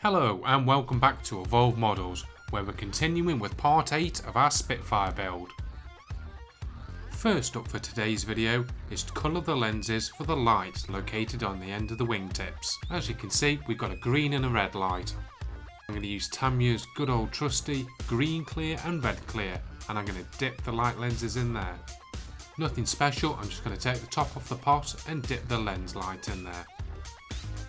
Hello and welcome back to Evolved Models, where we're continuing with part 8 of our Spitfire build. First up for today's video is to colour the lenses for the light located on the end of the wingtips. As you can see, we've got a green and a red light. I'm going to use Tamiya's good old trusty green clear and red clear, and I'm going to dip the light lenses in there. Nothing special, I'm just going to take the top off the pot and dip the lens light in there.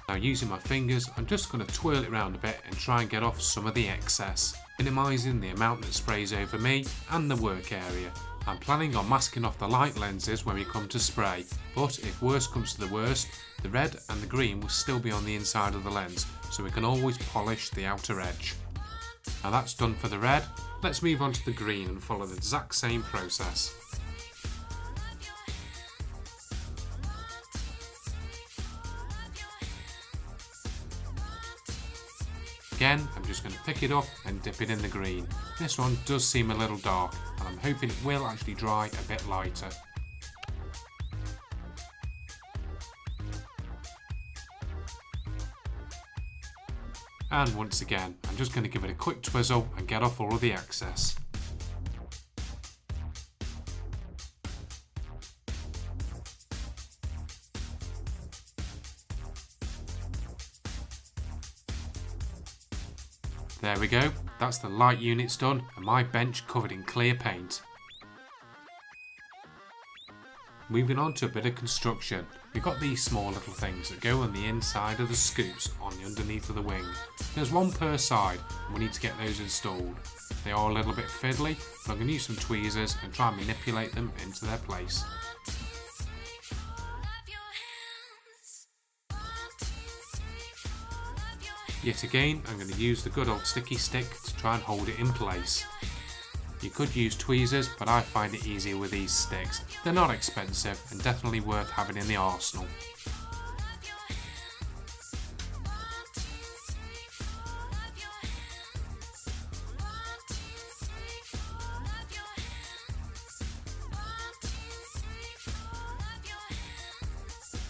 Now using my fingers, I'm just going to twirl it around a bit and try and get off some of the excess, minimising the amount that sprays over me and the work area. I'm planning on masking off the light lenses when we come to spray, but if worse comes to the worst, the red and the green will still be on the inside of the lens, so we can always polish the outer edge. Now that's done for the red, let's move on to the green and follow the exact same process. Again, I'm just going to pick it up and dip it in the green. This one does seem a little dark, and I'm hoping it will actually dry a bit lighter. And once again, I'm just going to give it a quick twizzle and get off all of the excess. There we go, that's the light units done and my bench covered in clear paint. Moving on to a bit of construction, we've got these small little things that go on the inside of the scoops on the underneath of the wing. There's one per side and we need to get those installed. They are a little bit fiddly, but I'm going to use some tweezers and try and manipulate them into their place. Yet again, I'm going to use the good old sticky stick to try and hold it in place. You could use tweezers, but I find it easier with these sticks. They're not expensive and definitely worth having in the arsenal.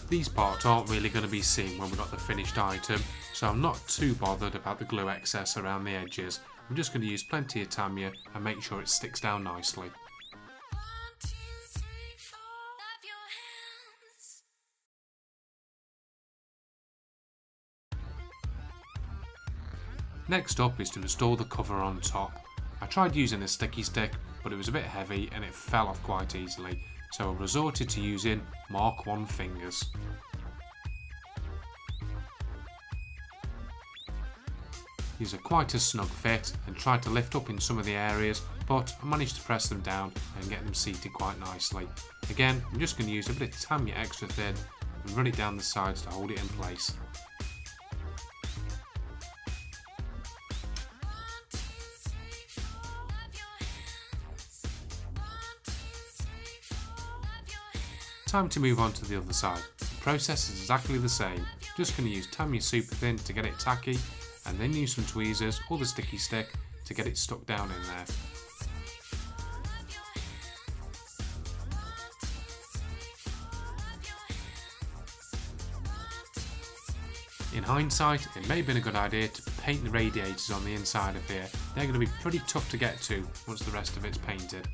These parts aren't really going to be seen when we've got the finished item, so I'm not too bothered about the glue excess around the edges. I'm just going to use plenty of Tamiya and make sure it sticks down nicely. Next up is to install the cover on top. I tried using a sticky stick, but it was a bit heavy and it fell off quite easily, so I resorted to using Mark 1 fingers. These are quite a snug fit and tried to lift up in some of the areas, but I managed to press them down and get them seated quite nicely. Again, I'm just going to use a bit of Tamiya extra thin and run it down the sides to hold it in place. Time to move on to the other side. The process is exactly the same, just going to use Tamiya super thin to get it tacky, and then use some tweezers or the sticky stick to get it stuck down in there. In hindsight, it may have been a good idea to paint the radiators on the inside of here. They're going to be pretty tough to get to once the rest of it's painted.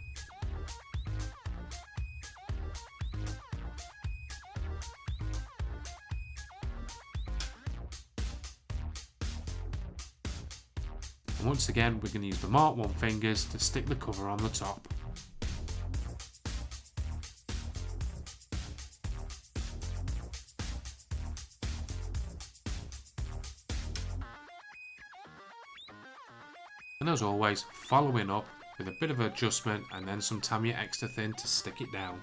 And once again, we're going to use the Mark 1 fingers to stick the cover on the top. And as always, following up with a bit of adjustment and then some Tamiya extra thin to stick it down.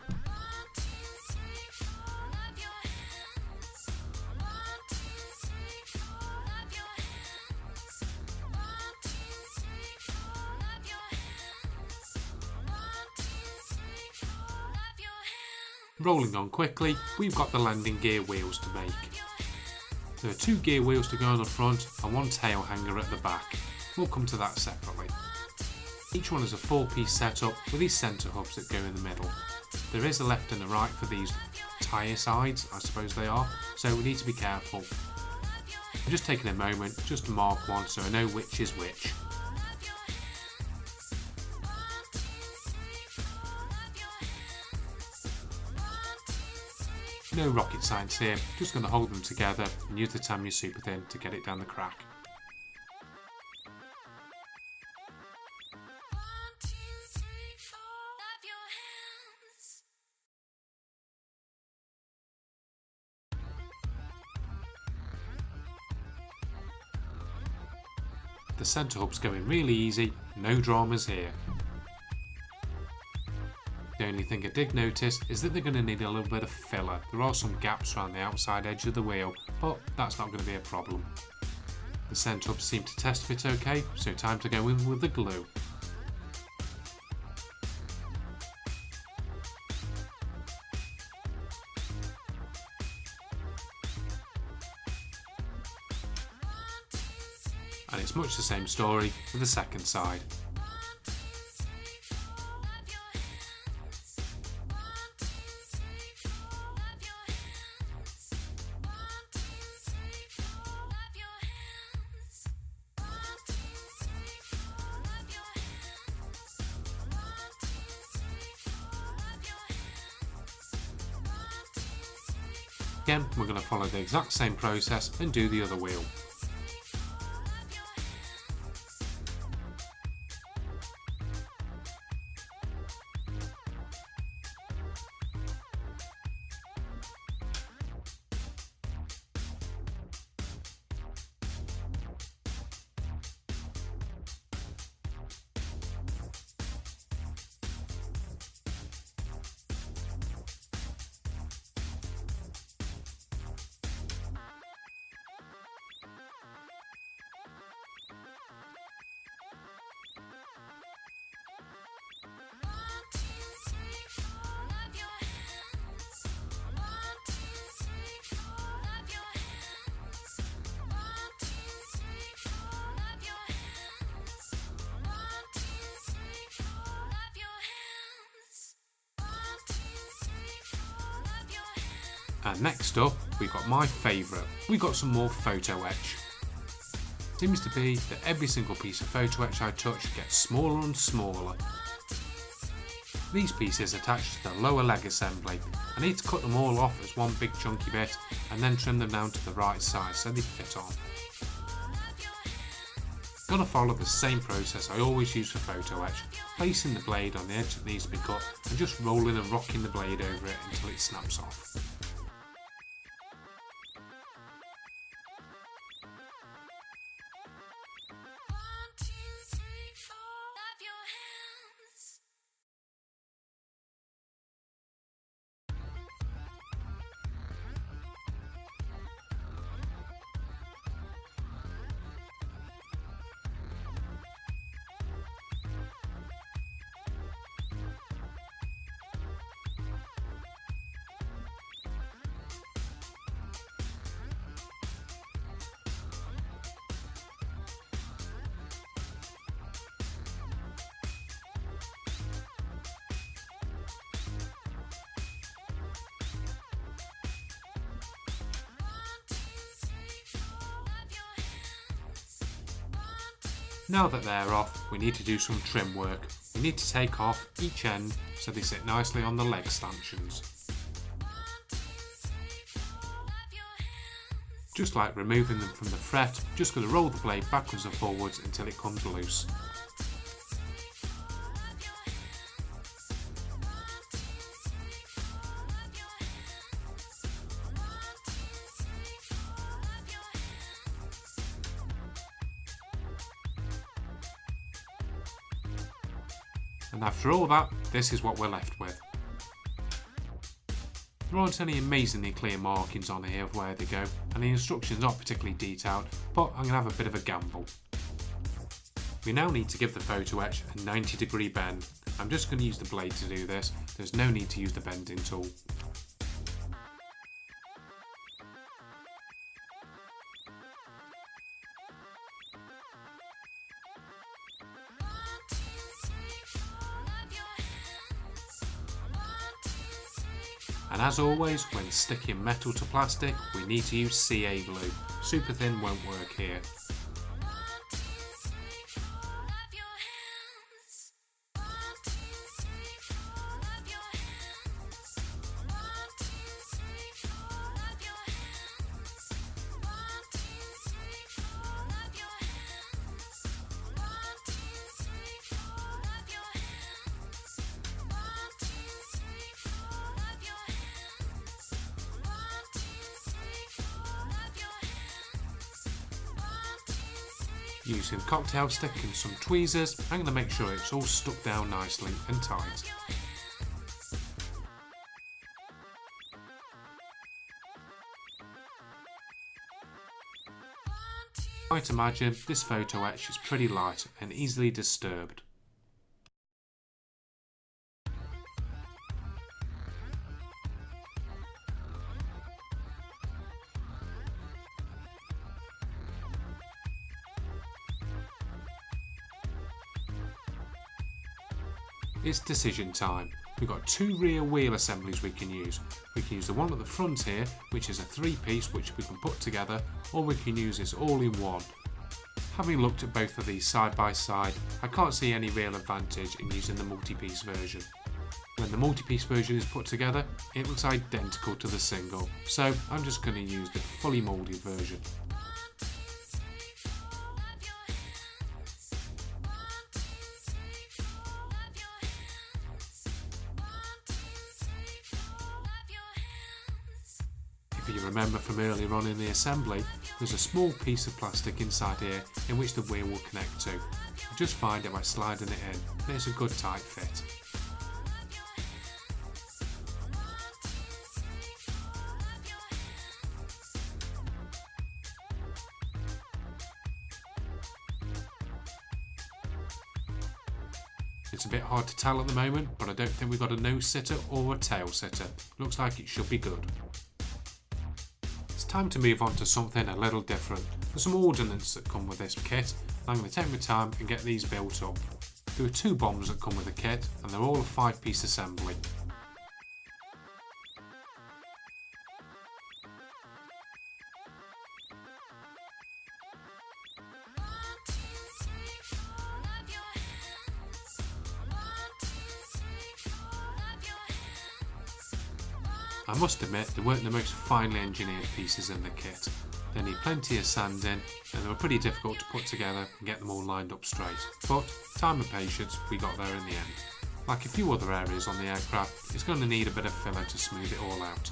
Rolling on quickly, we've got the landing gear wheels to make. There are 2 gear wheels to go on the front and 1 tail hanger at the back. We'll come to that separately. Each one is a 4-piece setup with these centre hubs that go in the middle. There is a left and a right for these tyre sides, I suppose they are, so we need to be careful. I'm just taking a moment just to mark one so I know which is which. No rocket science here, just going to hold them together and use the Tamiya super thin to get it down the crack. The centre hub's going really easy, no dramas here. The only thing I did notice is that they're going to need a little bit of filler. There are some gaps around the outside edge of the wheel, but that's not going to be a problem. The centre hubs seem to test fit okay, so time to go in with the glue. And it's much the same story for the second side. Again, we're going to follow the exact same process and do the other wheel. And next up, we've got my favourite. We've got some more photo etch. Seems to be that every single piece of photo etch I touch gets smaller and smaller. These pieces attach to the lower leg assembly. I need to cut them all off as one big chunky bit and then trim them down to the right size so they fit on. Gonna follow the same process I always use for photo etch, placing the blade on the edge that needs to be cut and just rolling and rocking the blade over it until it snaps off. Now that they're off, we need to do some trim work. We need to take off each end so they sit nicely on the leg stanchions. Just like removing them from the fret, just going to roll the blade backwards and forwards until it comes loose. And after all that, this is what we're left with. There aren't any amazingly clear markings on here of where they go, and the instructions aren't particularly detailed, but I'm going to have a bit of a gamble. We now need to give the photo etch a 90-degree bend. I'm just going to use the blade to do this, there's no need to use the bending tool. And as always, when sticking metal to plastic, we need to use CA glue. super thin won't work here. Using cocktail stick and some tweezers, I'm going to make sure it's all stuck down nicely and tight. I might imagine this photo etch is pretty light and easily disturbed. It's decision time. We've got two rear wheel assemblies we can use. We can use the one at the front here, which is a 3-piece which we can put together, or we can use this all in one. Having looked at both of these side by side, I can't see any real advantage in using the multi-piece version. When the multi-piece version is put together, it looks identical to the single, so I'm just going to use the fully moulded version. If you remember from earlier on in the assembly, there's a small piece of plastic inside here in which the wheel will connect to. You just find it by sliding it in, and it's a good tight fit. It's a bit hard to tell at the moment, but I don't think we've got a nose sitter or a tail sitter. Looks like it should be good. It's time to move on to something a little different. There's some ordnance that come with this kit. I'm going to take my time and get these built up. There are 2 bombs that come with the kit, and they're all a 5-piece assembly. I must admit they weren't the most finely engineered pieces in the kit. They need plenty of sanding and they were pretty difficult to put together and get them all lined up straight. But time and patience, we got there in the end. Like a few other areas on the aircraft, it's going to need a bit of filler to smooth it all out.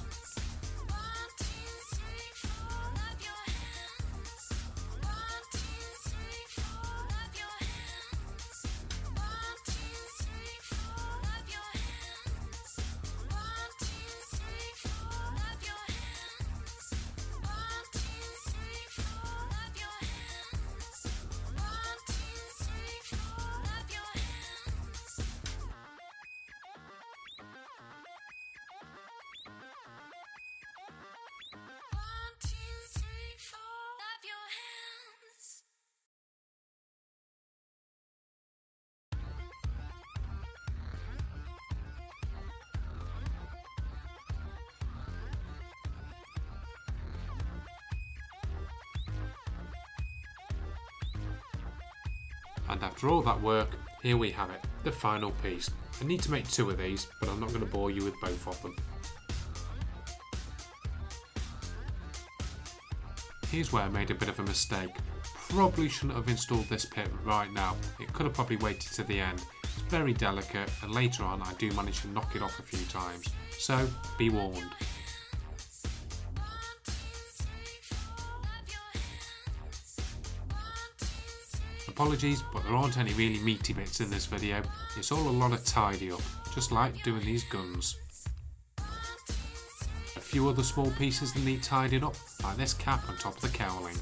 And after all that work, here we have it, the final piece. I need to make 2 of these, but I'm not going to bore you with both of them. Here's where I made a bit of a mistake. Probably shouldn't have installed this pit right now. It could have probably waited to the end. It's very delicate, and later on I do manage to knock it off a few times. So, be warned. Apologies, but there aren't any really meaty bits in this video. It's all a lot of tidy up, just like doing these guns. A few other small pieces that need tidying up, like this cap on top of the cowling.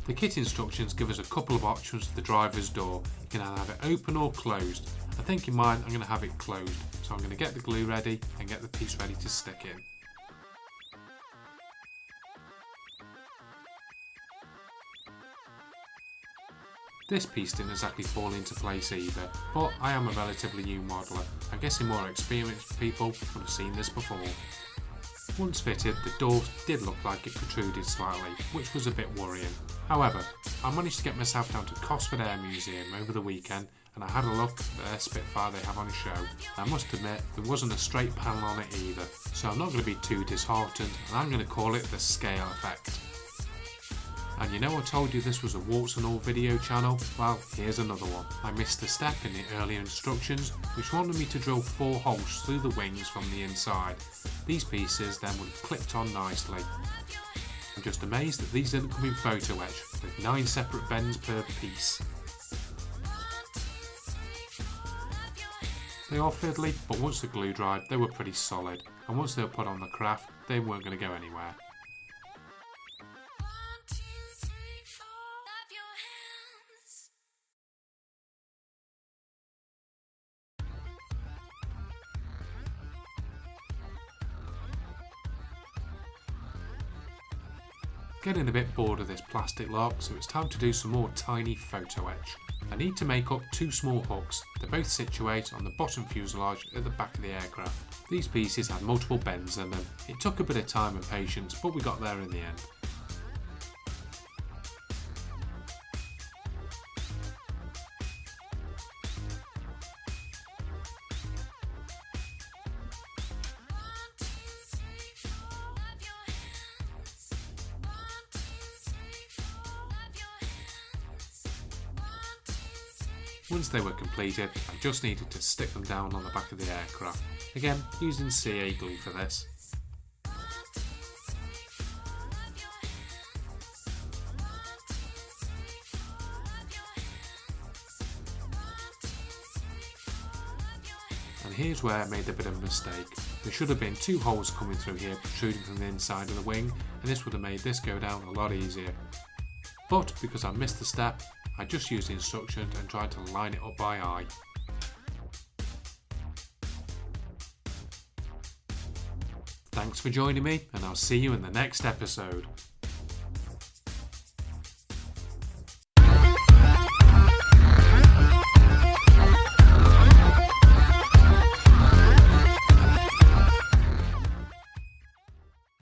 The kit instructions give us a couple of options for the driver's door. You can either have it open or closed. I think in mine I'm going to have it closed, so I'm going to get the glue ready and get the piece ready to stick in. This piece didn't exactly fall into place either, but I am a relatively new modeller. I'm guessing more experienced people would have seen this before. Once fitted, the door did look like it protruded slightly, which was a bit worrying. However, I managed to get myself down to Cosford Air Museum over the weekend and I had a look at their Spitfire they have on show. I must admit, there wasn't a straight panel on it either, so I'm not going to be too disheartened and I'm going to call it the scale effect. And you know I told you this was a warts and all video channel? Well, here's another one. I missed a step in the earlier instructions which wanted me to drill 4 holes through the wings from the inside. These pieces then would have clipped on nicely. I'm just amazed that these didn't come in photo etch with 9 separate bends per piece. They are fiddly, but once the glue dried they were pretty solid, and once they were put on the craft they weren't going to go anywhere. Getting a bit bored of this plastic lock, so it's time to do some more tiny photo etch. I need to make up 2 small hooks. They both situate on the bottom fuselage at the back of the aircraft. These pieces had multiple bends in them. It took a bit of time and patience, but we got there in the end. Once they were completed, I just needed to stick them down on the back of the aircraft, again using CA glue for this. And here's where I made a bit of a mistake. There should have been 2 holes coming through here protruding from the inside of the wing, and this would have made this go down a lot easier. But because I missed the step, I just used the instructions and tried to line it up by eye. Thanks for joining me, and I'll see you in the next episode.